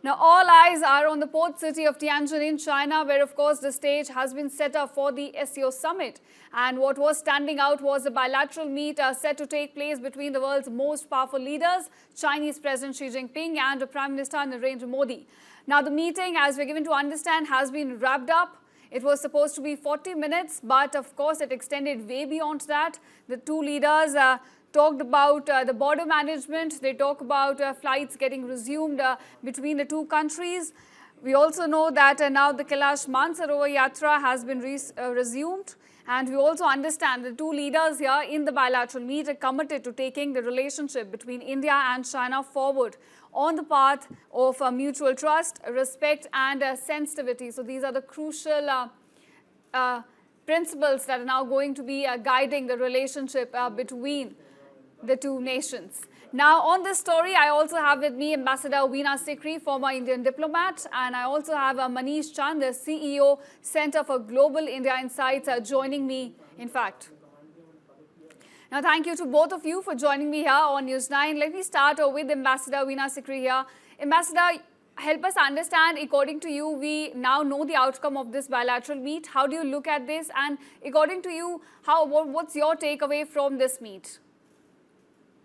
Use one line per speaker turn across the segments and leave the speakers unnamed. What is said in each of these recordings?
Now, all eyes are on the port city of Tianjin in China, where, of course, the stage has been set up for the SCO Summit. And what was standing out was a bilateral meet set to take place between the world's most powerful leaders, Chinese President Xi Jinping and Prime Minister Narendra Modi. Now, the meeting, as we're given to understand, has been wrapped up. It was supposed to be 40 minutes, but of course, it extended way beyond that. The two leaders talked about the border management. They talked about flights getting resumed between the two countries. We also know that now the Kailash Mansarovar Yatra has been resumed. And we also understand the two leaders here in the bilateral meet are committed to taking the relationship between India and China forward on the path of mutual trust, respect and sensitivity. So these are the crucial principles that are now going to be guiding the relationship between the two nations. Now, on this story, I also have with me Ambassador Veena Sikri, former Indian diplomat, and I also have Manish Chand, the CEO, Center for Global India Insights, joining me, in fact. Now, thank you to both of you for joining me here on News9. Let me start with Ambassador Veena Sikri here. Ambassador, help us understand, according to you, we now know the outcome of this bilateral meet. How do you look at this? And according to you, what's your takeaway from this meet?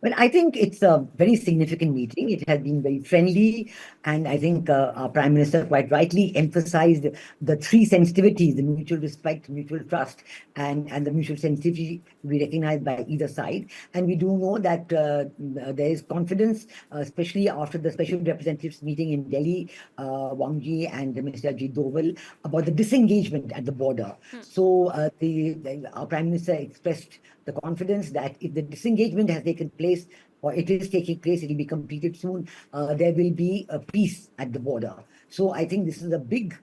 Well, I think it's a very significant meeting. It has been very friendly. And I think our Prime Minister quite rightly emphasized the three sensitivities: the mutual respect, mutual trust, and the mutual sensitivity to be recognized by either side. And we do know that there is confidence, especially after the special representatives meeting in Delhi, Wang Yi and Minister Ajit Doval, about the disengagement at the border. So our Prime Minister expressed the confidence that if the disengagement has taken place, or it is taking place, it will be completed soon, there will be a peace at the border. So I think this is a big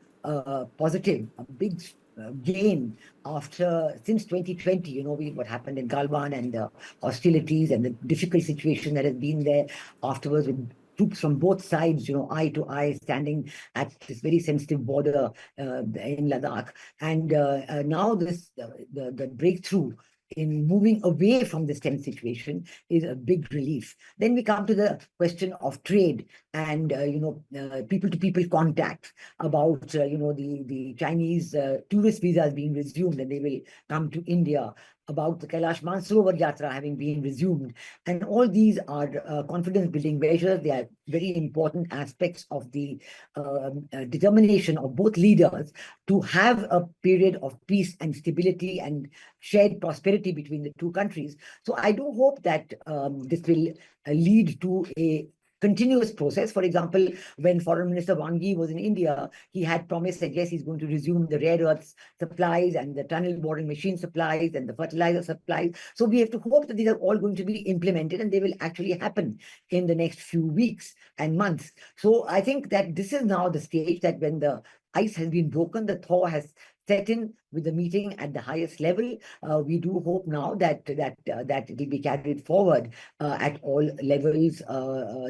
positive, a big gain since 2020, you know, what happened in Galwan and the hostilities and the difficult situation that has been there afterwards with troops from both sides, you know, eye to eye, standing at this very sensitive border in Ladakh. And now the breakthrough in moving away from this tense situation is a big relief. Then we come to the question of trade and, people-to-people contact about, the Chinese tourist visas being resumed and they will come to India, about the Kailash Mansarovar Yatra having been resumed. And all these are confidence-building measures. They are very important aspects of the determination of both leaders to have a period of peace and stability and shared prosperity between the two countries. So I do hope that this will lead to a continuous process. For example, when Foreign Minister Wang Yi was in India, he had promised that yes, he's going to resume the rare earths supplies and the tunnel boring machine supplies and the fertilizer supplies. So we have to hope that these are all going to be implemented and they will actually happen in the next few weeks and months. So I think that this is now the stage that when the ice has been broken, the thaw has set in with the meeting at the highest level. We do hope now that it will be carried forward at all levels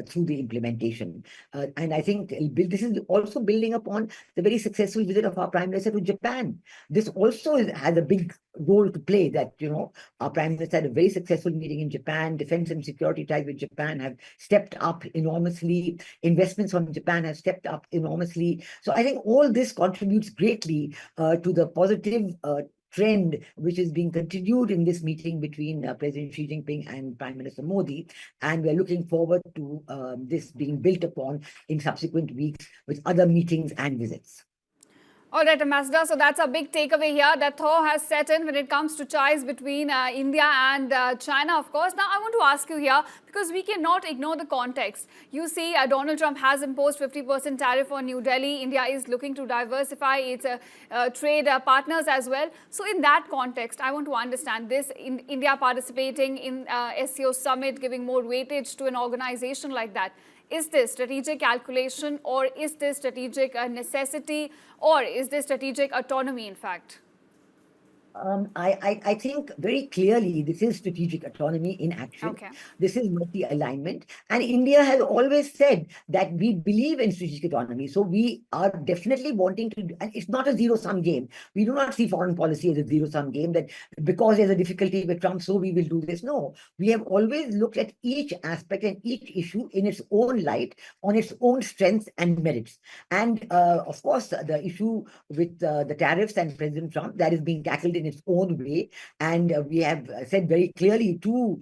through the implementation. And I think this is also building upon the very successful visit of our Prime Minister to Japan. This also has a big role to play that, you know, our Prime Minister had a very successful meeting in Japan. Defense and security ties with Japan have stepped up enormously. Investments from Japan have stepped up enormously. So I think all this contributes greatly to the positive trend which is being continued in this meeting between President Xi Jinping and Prime Minister Modi. And we're looking forward to this being built upon in subsequent weeks with other meetings and visits.
All right, Ambassador. So that's a big takeaway here. That thaw has set in when it comes to ties between India and China, of course. Now, I want to ask you here, because we cannot ignore the context. You see, Donald Trump has imposed 50% tariff on New Delhi. India is looking to diversify its trade partners as well. So in that context, I want to understand this. In India participating in SCO Summit, giving more weightage to an organization like that. Is this strategic calculation, or is this strategic necessity, or is this strategic autonomy, in fact?
I think very clearly this is strategic autonomy in action.
Okay.
This is multi-alignment. And India has always said that we believe in strategic autonomy. So we are definitely wanting to, and it's not a zero-sum game. We do not see foreign policy as a zero-sum game that because there's a difficulty with Trump, so we will do this. No, we have always looked at each aspect and each issue in its own light, on its own strengths and merits. And of course, the issue with the tariffs and President Trump, that is being tackled in its own way. And we have said very clearly to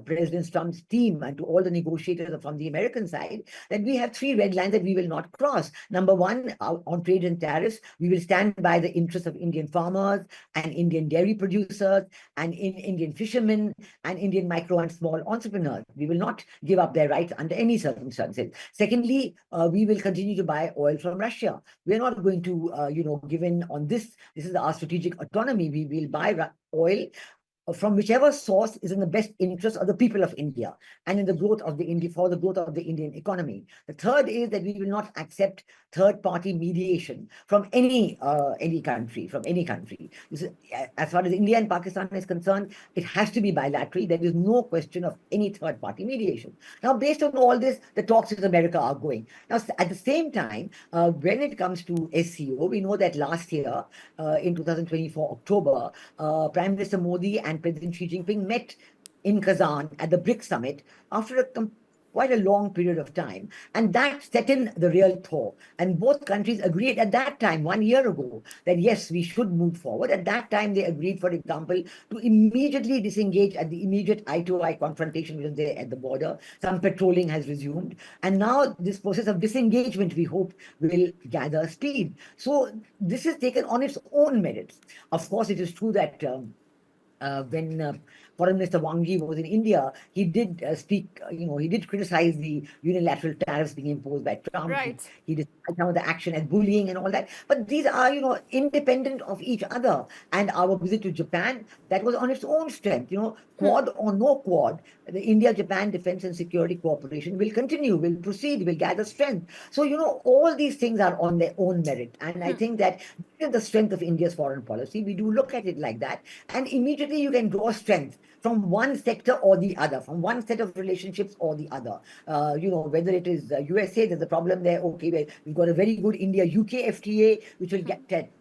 President Trump's team and to all the negotiators from the American side that we have three red lines that we will not cross. Number one, on trade and tariffs, we will stand by the interests of Indian farmers and Indian dairy producers and Indian fishermen and Indian micro and small entrepreneurs. We will not give up their rights under any circumstances. Secondly, we will continue to buy oil from Russia. We're not going to, give in on this. This is our strategic autonomy. We will buy oil from whichever source is in the best interest of the people of India and in the growth of the India for the growth of the Indian economy. The third is that we will not accept third-party mediation from any country, from any country. This is, as far as India and Pakistan is concerned, it has to be bilateral. There is no question of any third-party mediation. Now, based on all this, the talks with America are going. Now, at the same time, when it comes to SCO, we know that last year, in 2024 October, Prime Minister Modi and President Xi Jinping met in Kazan at the BRICS summit after quite a long period of time. And that set in the real thaw. And both countries agreed at that time, 1 year ago, that yes, we should move forward. At that time, they agreed, for example, to immediately disengage at the immediate eye-to-eye confrontation which was there at the border. Some patrolling has resumed. And now this process of disengagement, we hope, will gather speed. So this is taken on its own merits. Of course, it is true that when Foreign Minister Wang Yi was in India, he did speak, he did criticize the unilateral tariffs being imposed by Trump.
Right.
He described some of the action as bullying and all that. But these are, independent of each other. And our visit to Japan, that was on its own strength. Quad or no quad, the India-Japan Defense and Security Cooperation will continue, will proceed, will gather strength. So, all these things are on their own merit. And I think that this is the strength of India's foreign policy. We do look at it like that. And immediately you can draw strength from one sector or the other, from one set of relationships or the other. Whether it is USA, there's a problem there. Okay, we've got a very good India-UK FTA, which will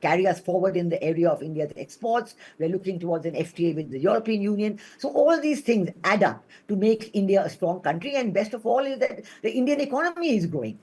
carry us forward in the area of India's exports. We're looking towards an FTA with the European Union. So all these things add up to make India a strong country. And best of all is that the Indian economy is growing.